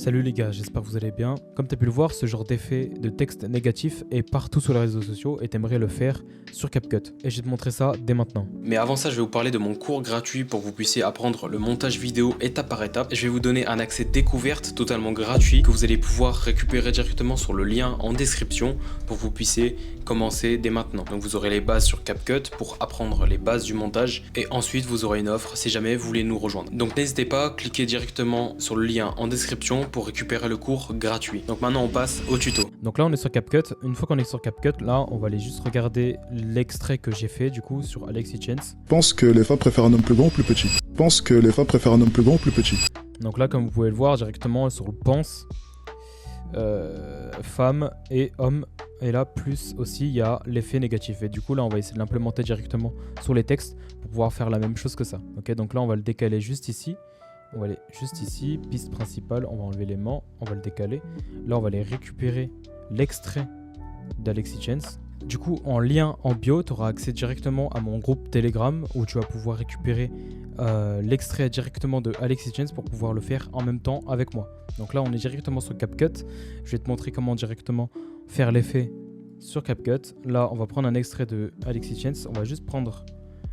Salut les gars, j'espère que vous allez bien. Comme tu as pu le voir, ce genre d'effet de texte négatif est partout sur les réseaux sociaux et t'aimerais le faire sur CapCut. Et je vais te montrer ça dès maintenant. Mais avant ça, je vais vous parler de mon cours gratuit pour que vous puissiez apprendre le montage vidéo étape par étape. Et je vais vous donner un accès découverte totalement gratuit que vous allez pouvoir récupérer directement sur le lien en description pour que vous puissiez commencer dès maintenant. Donc vous aurez les bases sur CapCut pour apprendre les bases du montage et ensuite vous aurez une offre si jamais vous voulez nous rejoindre. Donc n'hésitez pas, cliquez directement sur le lien en description pour récupérer le cours gratuit. Donc maintenant on passe au tuto. Donc là on est sur CapCut. Une fois qu'on est sur CapCut, là on va aller juste regarder l'extrait que j'ai fait du coup sur Alexis Chance. Pense que les femmes préfèrent un homme plus grand ou plus petit. Pense que les femmes préfèrent un homme plus grand ou plus petit. Donc là comme vous pouvez le voir directement sur le pense, femme et homme. Et là plus aussi il y a l'effet négatif. Et du coup là on va essayer de l'implémenter directement sur les textes pour pouvoir faire la même chose que ça. Ok, donc là on va le décaler juste ici. On va aller juste ici, piste principale, on va enlever l'aimant, on va le décaler. Là on va aller récupérer l'extrait d'Alexis Chance. Du coup en lien en bio, tu auras accès directement à mon groupe Telegram où tu vas pouvoir récupérer l'extrait directement de Alexis Chance pour pouvoir le faire en même temps avec moi. Donc là on est directement sur CapCut. Je vais te montrer comment directement faire l'effet sur CapCut. Là on va prendre un extrait de Alexis Chance, on va juste prendre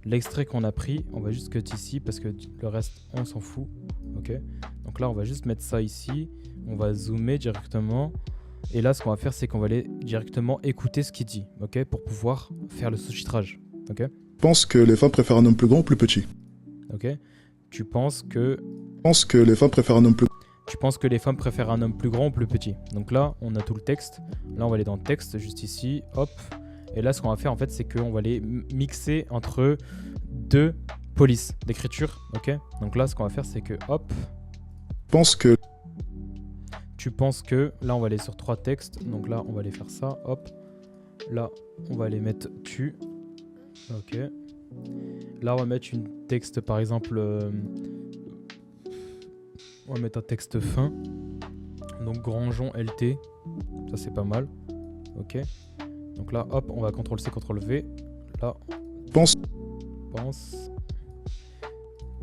l'extrait qu'on a pris, on va juste cut ici parce que le reste on s'en fout. Ok, donc là on va juste mettre ça ici, on va zoomer directement et là ce qu'on va faire c'est qu'on va aller directement écouter ce qu'il dit, ok, pour pouvoir faire le sous-titrage. Ok, Pense que les femmes préfèrent un homme plus grand ou plus petit. ok, tu penses que Les femmes préfèrent un homme plus les femmes préfèrent un homme plus grand ou plus petit. Donc là on a tout le texte, là on va aller dans le texte juste ici, hop. Et là, ce qu'on va faire, en fait, c'est qu'on va les mixer entre deux polices d'écriture, ok. Donc là, ce qu'on va faire, c'est que, hop. Pense que Tu penses que... Là, on va aller sur trois textes. Donc là, on va aller faire ça, hop. Là, on va aller mettre tu. Ok. Là, on va mettre une texte, par exemple... on va mettre un texte fin. Donc, Grandjean LT. Ça, c'est pas mal. Ok. Donc là, hop, on va CTRL-C, CTRL-V. Là, pense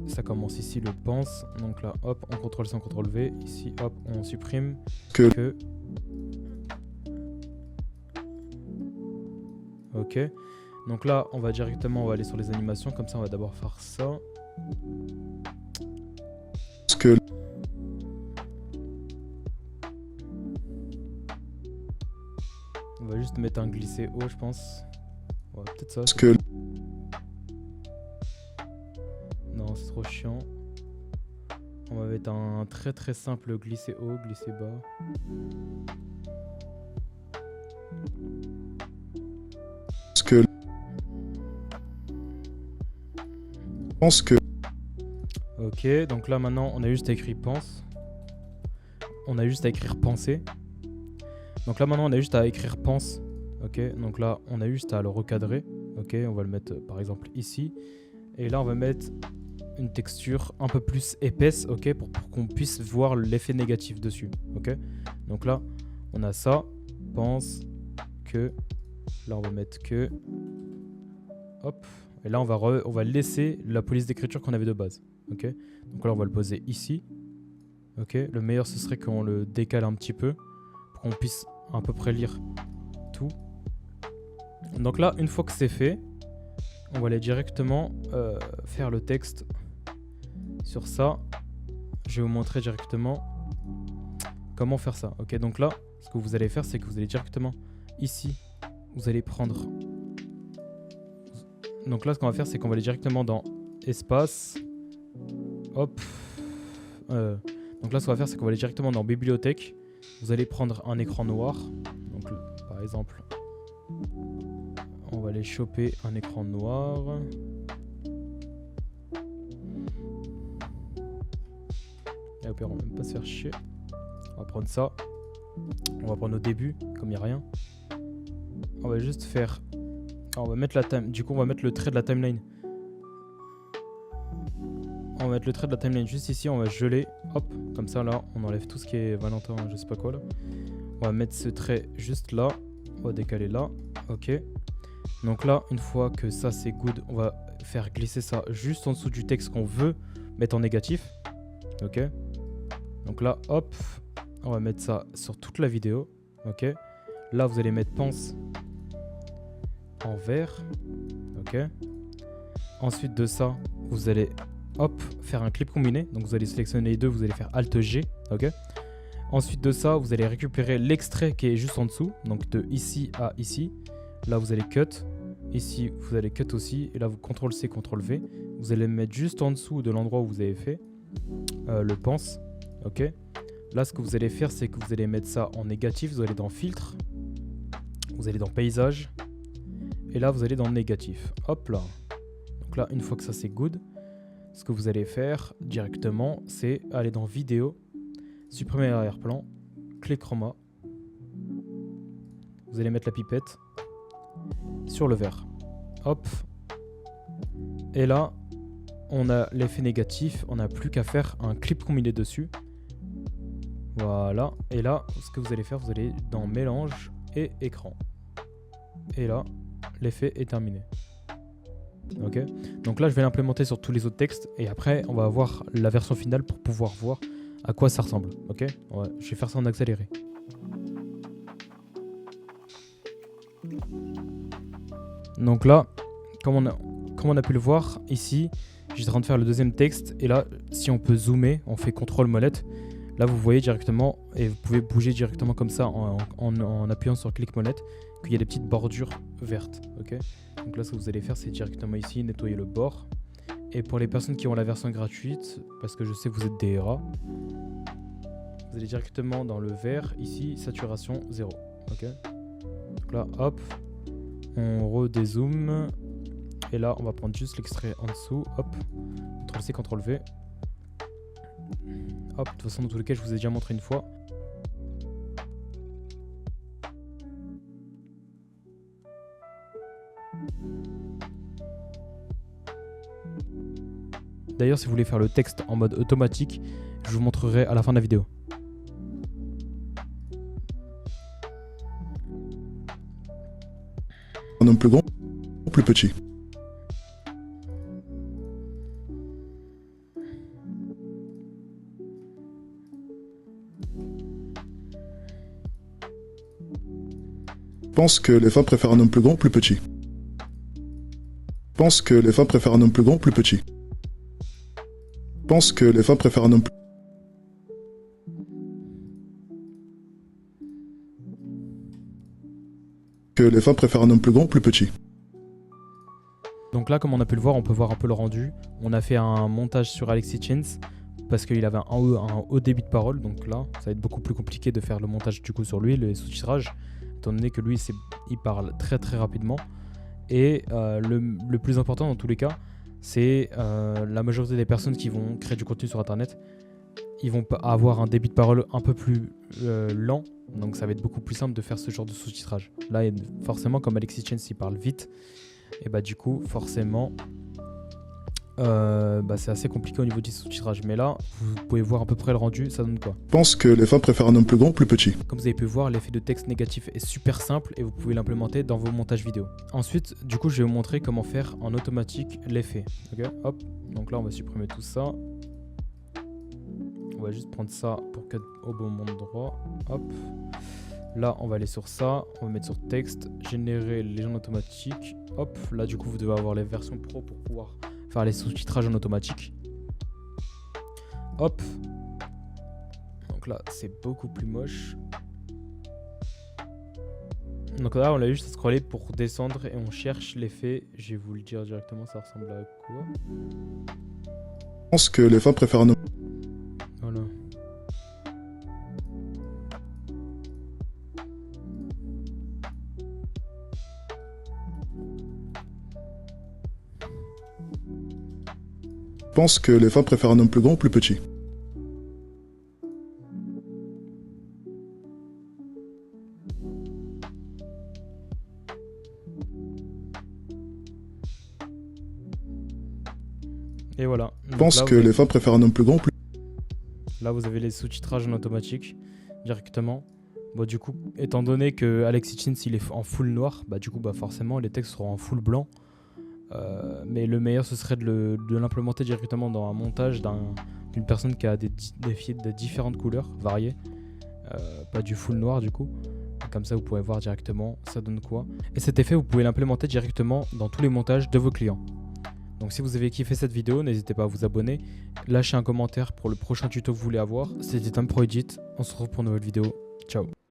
ça commence ici, le pense. Donc là, hop, on CTRL-C, CTRL-V. Ici, hop, on supprime que. Ok. Donc là, on va aller sur les animations. Comme ça, on va d'abord faire ça. Que on va juste mettre un glisser haut, je pense. Ouais, peut-être ça. que Non, c'est trop chiant. On va mettre un très très simple glisser haut, glisser bas. pense que Ok, donc là maintenant on a juste à écrire pense. On a juste à écrire penser. Donc là maintenant on a juste à écrire pense. Ok, donc là on a juste à le recadrer. Ok, on va le mettre par exemple ici. Et là on va mettre une texture un peu plus épaisse, ok, pour qu'on puisse voir l'effet négatif dessus. Ok, donc là on a ça, pense que. Là on va mettre que. Hop. Et là on va laisser la police d'écriture qu'on avait de base. Ok, donc là on va le poser ici. Ok, le meilleur ce serait qu'on le décale un petit peu pour qu'on puisse à peu près lire tout. Donc là, une fois que c'est fait, on va aller directement faire le texte sur ça. Je vais vous montrer directement comment faire ça. Ok, donc là, ce que vous allez faire, c'est que vous allez directement ici, vous allez prendre. Donc là, ce qu'on va faire, c'est qu'on va aller directement dans espace. Hop. Donc là, ce qu'on va faire, c'est qu'on va aller directement dans bibliothèque. Vous allez prendre un écran noir. Donc, par exemple, on va aller choper un écran noir. Et au pire, on va même pas se faire chier. On va prendre ça. On va prendre au début, comme il n'y a rien. On va juste faire. On va mettre la time. Du coup, on va mettre le trait de la timeline. On va mettre le trait de la timeline juste ici, on va geler, hop, comme ça là, on enlève tout ce qui est Valentin, je sais pas quoi là. On va mettre ce trait juste là, on va décaler là, ok. Donc là, une fois que ça c'est good, on va faire glisser ça juste en dessous du texte qu'on veut mettre en négatif, ok. Donc là, hop, on va mettre ça sur toute la vidéo. Ok. Là, vous allez mettre pense en vert. Ok. Ensuite de ça, vous allez hop, faire un clip combiné. Donc vous allez sélectionner les deux, vous allez faire Alt G. Ok. Ensuite de ça, vous allez récupérer l'extrait qui est juste en dessous. Donc de ici à ici. Là, vous allez cut. Ici, vous allez cut aussi. Et là, vous CTRL-C, CTRL-V. Vous allez mettre juste en dessous de l'endroit où vous avez fait le pense. Ok. Là, ce que vous allez faire, c'est que vous allez mettre ça en négatif. Vous allez dans filtre. Vous allez dans paysage. Et là, vous allez dans négatif. Hop là. Donc là, une fois que ça c'est good, ce que vous allez faire directement, c'est aller dans vidéo, supprimer l'arrière-plan, clé chroma. Vous allez mettre la pipette sur le vert. Hop. Et là, on a l'effet négatif. On n'a plus qu'à faire un clip combiné dessus. Voilà. Et là, ce que vous allez faire, vous allez dans mélange et écran. Et là, l'effet est terminé. Ok. Donc là, je vais l'implémenter sur tous les autres textes. Et après, on va avoir la version finale pour pouvoir voir à quoi ça ressemble. Ok. Ouais, je vais faire ça en accéléré. Donc là, comme on a pu le voir ici, je suis en train de faire le deuxième texte. Et là, si on peut zoomer, on fait CTRL molette. Là, vous voyez directement, et vous pouvez bouger directement comme ça en appuyant sur clic molette, qu'il y a des petites bordures vertes. Ok. Donc là, ce que vous allez faire, c'est directement ici, nettoyer le bord. Et pour les personnes qui ont la version gratuite, parce que je sais que vous êtes des rats, vous allez directement dans le vert, ici, saturation 0. Ok. Donc là, hop, on redézoome. Et là, on va prendre juste l'extrait en dessous. Hop, CTRL-C, CTRL-V. Hop, de toute façon, dans tous les cas, je vous ai déjà montré une fois. D'ailleurs, si vous voulez faire le texte en mode automatique, je vous montrerai à la fin de la vidéo. Un homme plus grand ou plus petit? Pense que les femmes préfèrent un homme plus grand ou plus petit? Pense que les femmes préfèrent un homme plus grand ou plus petit? Pense que les femmes préfèrent un homme plus... Que les femmes préfèrent un homme plus grand ou plus petit? Donc là, comme on a pu le voir, on peut voir un peu le rendu. On a fait un montage sur Alexis Chance parce qu'il avait un haut débit de parole. Donc là, ça va être beaucoup plus compliqué de faire le montage du coup sur lui, le sous-titrage, étant donné que lui, il parle très très rapidement. Et le plus important dans tous les cas, c'est la majorité des personnes qui vont créer du contenu sur Internet, ils vont avoir un débit de parole un peu plus lent. Donc ça va être beaucoup plus simple de faire ce genre de sous-titrage. Là, forcément, comme Alexis Chance, il parle vite. Et bah du coup, forcément, c'est assez compliqué au niveau du sous-titrage. Mais là, vous pouvez voir à peu près le rendu, ça donne quoi? Pense que les femmes préfèrent un homme plus grand ou plus petit? Comme vous avez pu voir, l'effet de texte négatif est super simple et vous pouvez l'implémenter dans vos montages vidéo. Ensuite, du coup, je vais vous montrer comment faire en automatique l'effet. Ok, hop. Donc là, on va supprimer tout ça. On va juste prendre ça pour cut au bon endroit. Hop. Là, on va aller sur ça. On va mettre sur texte, générer légende automatique. Hop. Là, du coup, vous devez avoir les versions pro pour pouvoir faire les sous-titrages en automatique. Hop. Donc là, c'est beaucoup plus moche. Donc là, on a juste à scroller pour descendre et on cherche l'effet. Je vais vous le dire directement, ça ressemble à quoi? Pense que les femmes préfèrent un homme... Voilà. Pense que les femmes préfèrent un homme plus grand ou plus petit? Et voilà. Donc Pense là, que les femmes préfèrent un homme plus grand ou plus... Là, vous avez les sous-titrages en automatique directement. Bon, du coup, étant donné que Alexis Chance il est en full noir, bah du coup, bah forcément, les textes seront en full blanc. Mais le meilleur, ce serait de l'implémenter directement dans un montage d'une personne qui a des différentes couleurs variées. pas du full noir du coup. Comme ça vous pouvez voir directement ça donne quoi. Et cet effet vous pouvez l'implémenter directement dans tous les montages de vos clients. Donc si vous avez kiffé cette vidéo, n'hésitez pas à vous abonner, lâcher un commentaire pour le prochain tuto que vous voulez avoir. C'était Tom Pro Edit, on se retrouve pour une nouvelle vidéo, ciao.